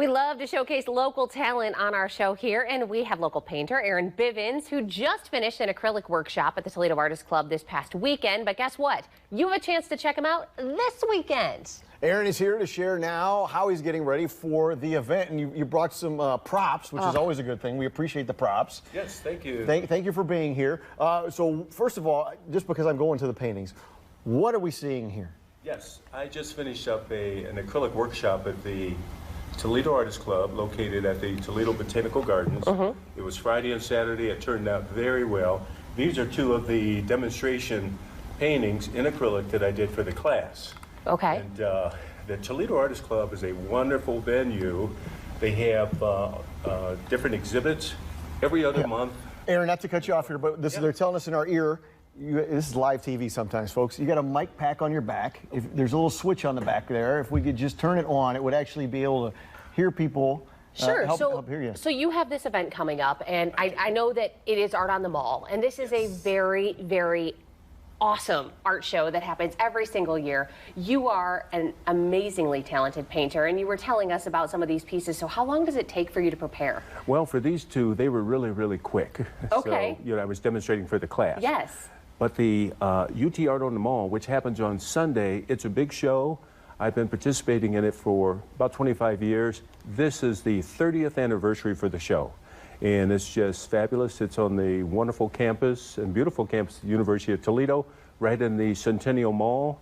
We love to showcase local talent on our show here, and we have local painter Aaron Bivins, who just finished an acrylic workshop at the Toledo Artist Club this past weekend. But guess what? You have a chance to check him out this weekend. Aaron is here to share now how he's getting ready for the event, and you brought some props, which is always a good thing. We appreciate the props. Yes, thank you. Thank you for being here. So first of all, just because I'm going to the paintings, what are we seeing here? Yes, I just finished up an acrylic workshop at the Toledo Artist Club, located at the Toledo Botanical Gardens. It was Friday and Saturday. It turned out very well. These are two of the demonstration paintings in acrylic that I did for the class. Okay. And the Toledo Artist Club is a wonderful venue. They have different exhibits every other month. Aaron, not to cut you off here, but they're telling us in our ear, this is live TV sometimes, folks. You got a mic pack on your back. If there's a little switch on the back there, if we could just turn it on, it would actually be able to hear people. Sure. Help hear you. So you have this event coming up, and I know that it is Art on the Mall, and this is a very, very awesome art show that happens every single year. You are an amazingly talented painter, and you were telling us about some of these pieces. So how long does it take for you to prepare? Well, for these two, they were really, really quick. Okay. So, I was demonstrating for the class. Yes. But the UT Art on the Mall, which happens on Sunday, it's a big show. I've been participating in it for about 25 years. This is the 30th anniversary for the show. And it's just fabulous. It's on the wonderful campus and beautiful campus of the University of Toledo, right in the Centennial Mall.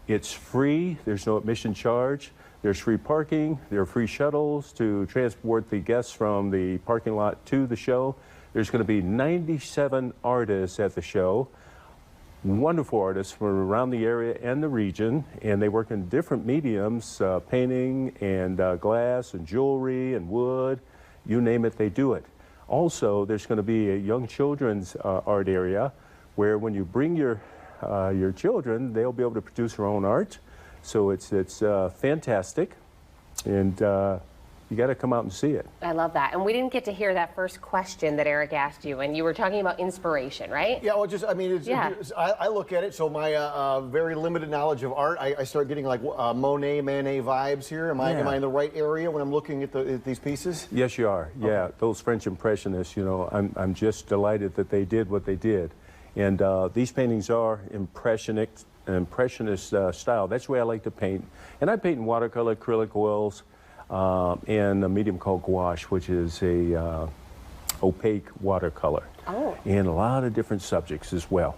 It's free. There's no admission charge. There's free parking. There are free shuttles to transport the guests from the parking lot to the show. There's going to be 97 artists at the show. Wonderful artists from around the area and the region, and they work in different mediums, painting and glass and jewelry and wood, you name it, they do it. Also, there's going to be a young children's art area where when you bring your children, they'll be able to produce their own art. So it's fantastic, and you got to come out and see it. I love that. And we didn't get to hear that first question that Eric asked you, and you were talking about inspiration, right? Yeah, well, I look at it, so my very limited knowledge of art, I start getting like Monet, Manet vibes here. Am I in the right area when I'm looking at these pieces? Yes, you are. Okay. Yeah, those French Impressionists, I'm just delighted that they did what they did. And these paintings are impressionist style. That's the way I like to paint. And I paint in watercolor, acrylic oils, and a medium called gouache, which is a opaque watercolor. Oh. And a lot of different subjects as well.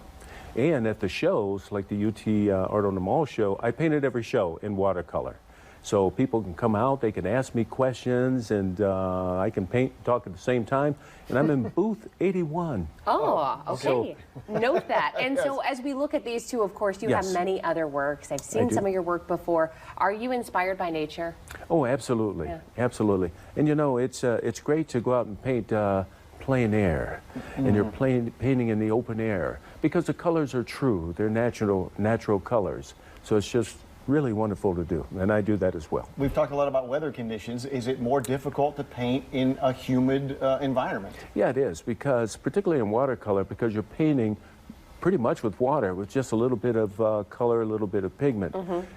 And at the shows, like the UT Art on the Mall show, I painted every show in watercolor. So people can come out, they can ask me questions, and I can paint and talk at the same time. And I'm in booth 81. Oh, okay. Note that. And so as we look at these two, of course, you have many other works. I've seen some of your work before. Are you inspired by nature? Oh, absolutely. Yeah. Absolutely. And it's great to go out and paint plein air, and you're painting in the open air, because the colors are true. They're natural colors. So it's just really wonderful to do, and I do that as well. We've talked a lot about weather conditions. Is it more difficult to paint in a humid environment? Yeah, it is, because particularly in watercolor, because you're painting pretty much with water, with just a little bit of color, a little bit of pigment.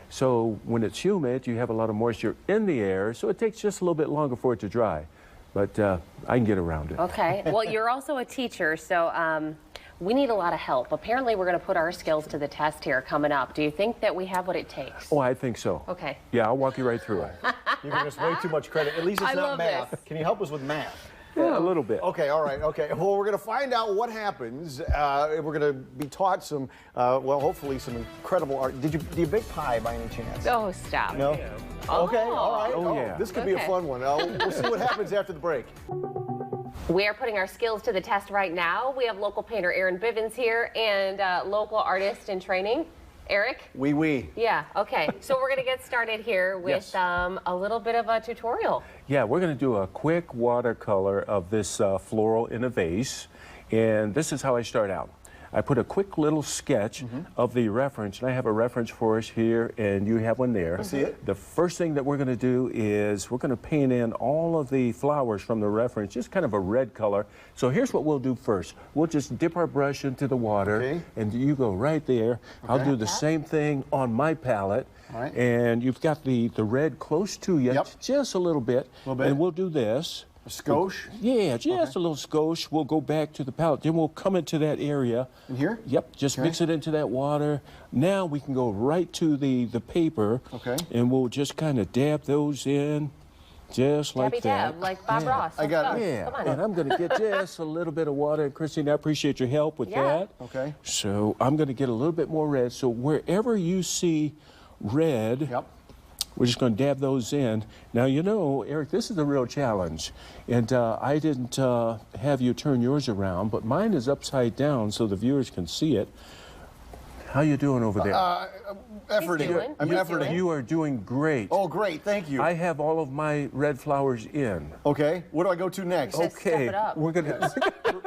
So when it's humid, you have a lot of moisture in the air, so it takes just a little bit longer for it to dry. But I can get around it. Okay. Well, you're also a teacher, so we need a lot of help. Apparently, we're going to put our skills to the test here coming up. Do you think that we have what it takes? Oh, I think so. Okay. Yeah, I'll walk you right through it. You're giving us way too much credit. At least it's not math. This. Can you help us with math? Yeah, a little bit. Okay, all right, okay. Well, we're going to find out what happens. We're going to be taught some, well, hopefully some incredible art. Do you bake pie by any chance? Oh, stop. No? Yeah. Okay, all right. Oh, yeah. This could be a fun one. We'll see what happens after the break. We are putting our skills to the test right now. We have local painter Aaron Bivins here and local artist in training, Eric. Oui. Yeah, okay. So we're going to get started here with a little bit of a tutorial. Yeah, we're going to do a quick watercolor of this floral in a vase. And this is how I start out. I put a quick little sketch of the reference, and I have a reference for us here, and you have one there. I see it. The first thing that we're going to do is we're going to paint in all of the flowers from the reference, just kind of a red color. So here's what we'll do first. We'll just dip our brush into the water, Okay. and you go right there. I'll do the same thing on my palette. All right. And you've got the red close to you, Yep. just a little bit. And we'll do this. A skosh? Yeah, just a little skosh. We'll go back to the palette. Then we'll come into that area. In here? Yep, just mix it into that water. Now we can go right to the paper. Okay. And we'll just kind of dab those in, just like Dabby that. dab, like Bob Ross. I got Let's it. go. Yeah, Come on. and I'm going to get just a little bit of water. And Christine, I appreciate your help with Yeah. that. Okay. So I'm going to get a little bit more red. So wherever you see red, Yep. we're just going to dab those in. Now, you know, Eric, this is a real challenge. And I didn't have you turn yours around, but mine is upside down so the viewers can see it. How you doing over there? Efforting. doing. I'm He's efforting. doing. You are doing great. Oh, great. Thank you. I have all of my red flowers in. Okay. What do I go to next? Just step Okay, it up. we're going to...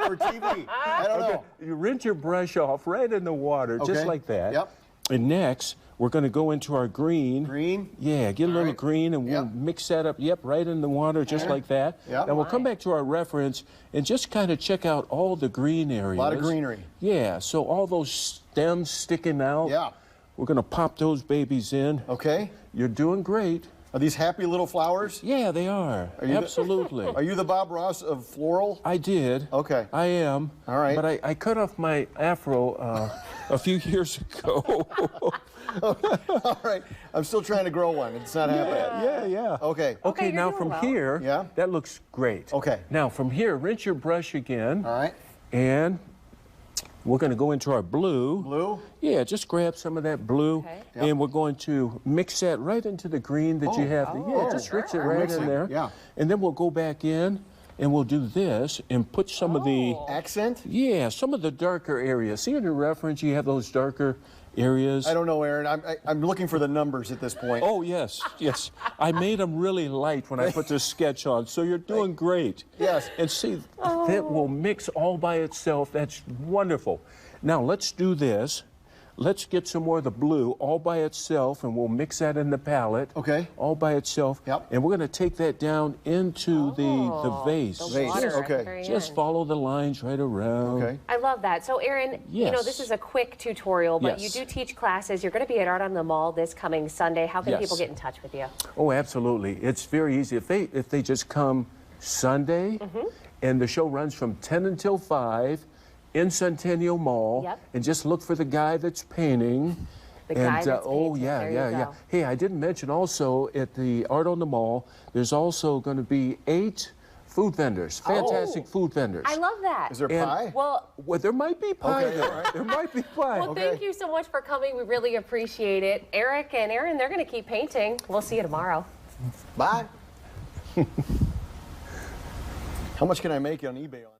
For TV. I don't know. You rinse your brush off right in the water, Okay. just like that. Yep. And next, we're going to go into our green. Green? Yeah, get a little right. green, and we'll Yep. mix that up. Yep, right in the water, just like that. Yep. Now we'll come back to our reference and just kind of check out all the green areas. A lot of greenery. Yeah, so all those stems sticking out. Yeah. We're going to pop those babies in. Okay. You're doing great. Are these happy little flowers? Yeah, they are. you the- Absolutely. Are you the Bob Ross of floral? I did. Okay. I am. All right. But I cut off my afro a few years ago. All right. I'm still trying to grow one. It's not happening. Yeah. Okay. Okay, Okay, now you're from doing well. here, Yeah. that looks great. Okay. Now from here, rinse your brush again. All right. And we're going to go into our blue. Blue? Yeah, just grab some of that blue. Okay. And we're going to mix that right into the green that you have. Yeah, just mix it right Mix in it, there. yeah. And then we'll go back in and we'll do this and put some of the, Accent? yeah, some of the darker areas. See in your reference, you have those darker areas. I don't know, Aaron. I'm looking for the numbers at this point. Oh, yes, yes. I made them really light when I put this sketch on, so you're doing great. Yes. And see, that will mix all by itself. That's wonderful. Now, let's do this. Let's get some more of the blue all by itself, and we'll mix that in the palette. Okay. All by itself. Yep. And we're going to take that down into the vase. The Vase, water at the okay. very Just end. follow the lines right around. Okay. I love that. So, Aaron, you know, Yes. this is a quick tutorial, but Yes. you do teach classes. You're going to be at Art on the Mall this coming Sunday. How can Yes. people get in touch with you? Oh, absolutely. It's very easy. If they just come Sunday, and the show runs from 10 until 5 in Centennial Mall, Yep. and just look for the guy that's painting. The guy that's oh painting. yeah, There you yeah, yeah. go. Hey, I didn't mention also at the Art on the Mall, there's also going to be 8 food vendors, fantastic food vendors. I love that. Is there And- pie? Well, Well, there might be pie Okay, there. all right. There might be pie. well, thank you so much for coming. We really appreciate it. Eric and Aaron, they're going to keep painting. We'll see you tomorrow. Bye. How much can I make on eBay on